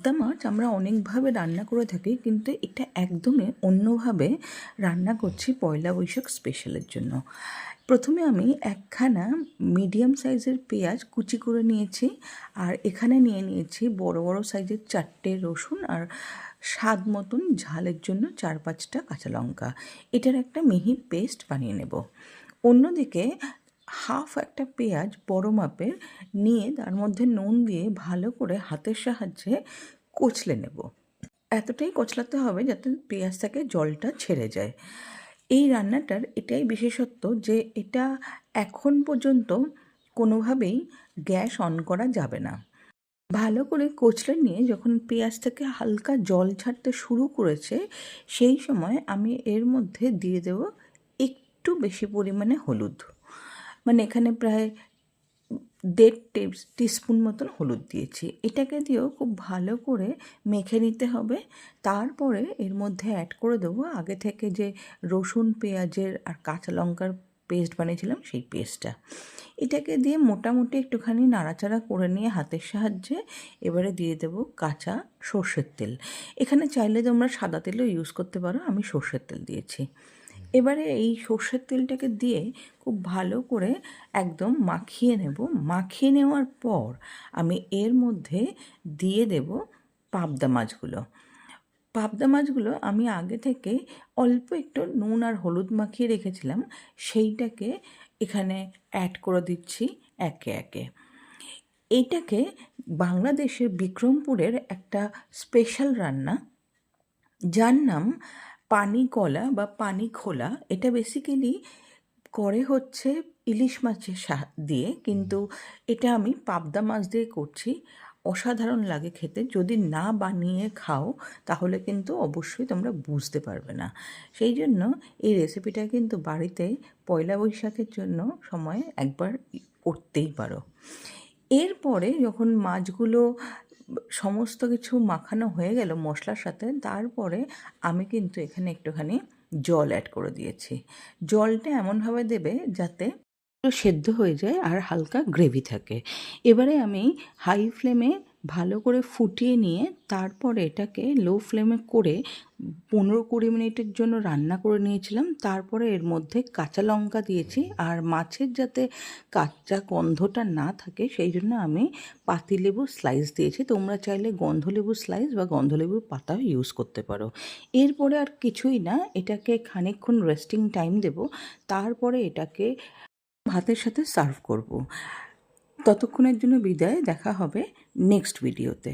পাবদা মাছ আমরা অনেকভাবে রান্না করে থাকি, কিন্তু এটা একদমই অন্যভাবে রান্না করছি পয়লা বৈশাখ স্পেশালের জন্য। প্রথমে আমি একখানা মিডিয়াম সাইজের পেঁয়াজ কুচি করে নিয়েছি, আর এখানে নিয়ে নিয়েছি বড় বড় সাইজের 4টে রসুন, আর স্বাদ মতন ঝালের জন্য 4-5টা কাঁচা লঙ্কা। এটার একটা মিহি পেস্ট বানিয়ে নেব। অন্যদিকে হাফ একটা পেঁয়াজ বড় মাপের নিয়ে তার মধ্যে নুন দিয়ে ভালো করে হাতের সাহায্যে কচলে নেব। এতটাই কচলাতে হবে যাতে পেঁয়াজ থেকে জলটা ছেড়ে যায়। এই রান্নাটার এটাই বিশেষত্ব যে এটা এখন পর্যন্ত কোনোভাবেই গ্যাস অন করা যাবে না। ভালো করে কচলে নিয়ে যখন পেঁয়াজ থেকে হালকা জল ছাড়তে শুরু করেছে, সেই সময় আমি এর মধ্যে দিয়ে দেব একটু বেশি পরিমাণে হলুদ। মানে এখানে প্রায় 1.5 টিস্পুন মতন হলুদ দিয়েছি। এটাকে দিয়েও খুব ভালো করে মেখে নিতে হবে। তারপরে এর মধ্যে অ্যাড করে দেবো আগে থেকে যে রসুন, পেঁয়াজের আর কাঁচা লঙ্কার পেস্ট বানিয়েছিলাম সেই পেস্টটা। এটাকে দিয়ে মোটামুটি একটুখানি নাড়াচাড়া করে নিয়ে হাতের সাহায্যে এবারে দিয়ে দেবো কাঁচা সর্ষের তেল। এখানে চাইলে তোমরা সাদা তেলও ইউজ করতে পারো, আমি সর্ষের তেল দিয়েছি। এবারে এই সর্ষের তেলটাকে দিয়ে খুব ভালো করে একদম মাখিয়ে নেব। মাখিয়ে নেওয়ার পর আমি এর মধ্যে দিয়ে দেব পাবদা মাছগুলো। পাবদা মাছগুলো আমি আগে থেকে অল্প একটু নুন আর হলুদ মাখিয়ে রেখেছিলাম, সেইটাকে এখানে অ্যাড করে দিচ্ছি একে একে। এইটাকে বাংলাদেশের বিক্রমপুরের একটা স্পেশাল রান্না, যার নাম পানি কলা বা পানি খোলা। এটা বেসিক্যালি করে হচ্ছে ইলিশ মাছের দিয়ে, কিন্তু এটা আমি পাবদা মাছ দিয়ে করছি। অসাধারণ লাগে খেতে। যদি না বানিয়ে খাও তাহলে কিন্তু অবশ্যই তোমরা বুঝতে পারবে না। সেই জন্য এই রেসিপিটা কিন্তু বাড়িতে পয়লা বৈশাখের জন্য সময় একবার করতেই পারো। এরপরে যখন মাছগুলো সমস্ত কিছু মাখানো হয়ে গেল মশলার সাথে, তারপরে আমি কিন্তু এখানে একটুখানি জল অ্যাড করে দিয়েছি। জলটা এমনভাবে দেবে যাতে সেদ্ধ হয়ে যায় আর হালকা গ্রেভি থাকে। এবারে আমি হাই ফ্লেমে ভালো করে ফুটিয়ে নিয়ে তারপরে এটাকে লো ফ্লেমে করে 15-20 মিনিটের জন্য রান্না করে নিয়েছিলাম। তারপরে এর মধ্যে কাঁচা লঙ্কা দিয়েছি, আর মাছের যাতে কাঁচা গন্ধটা না থাকে সেই জন্য আমি পাতিলেবুর স্লাইস দিয়েছি। তোমরা চাইলে গন্ধলেবুর স্লাইস বা গন্ধলেবুর পাতাও ইউজ করতে পারো। এরপরে আর কিছুই না, এটাকে খানিকক্ষণ রেস্টিং টাইম দেব। তারপরে এটাকে ভাতের সাথে সার্ভ করব। ততক্ষণের জন্য বিদায়, দেখা হবে নেক্সট ভিডিওতে।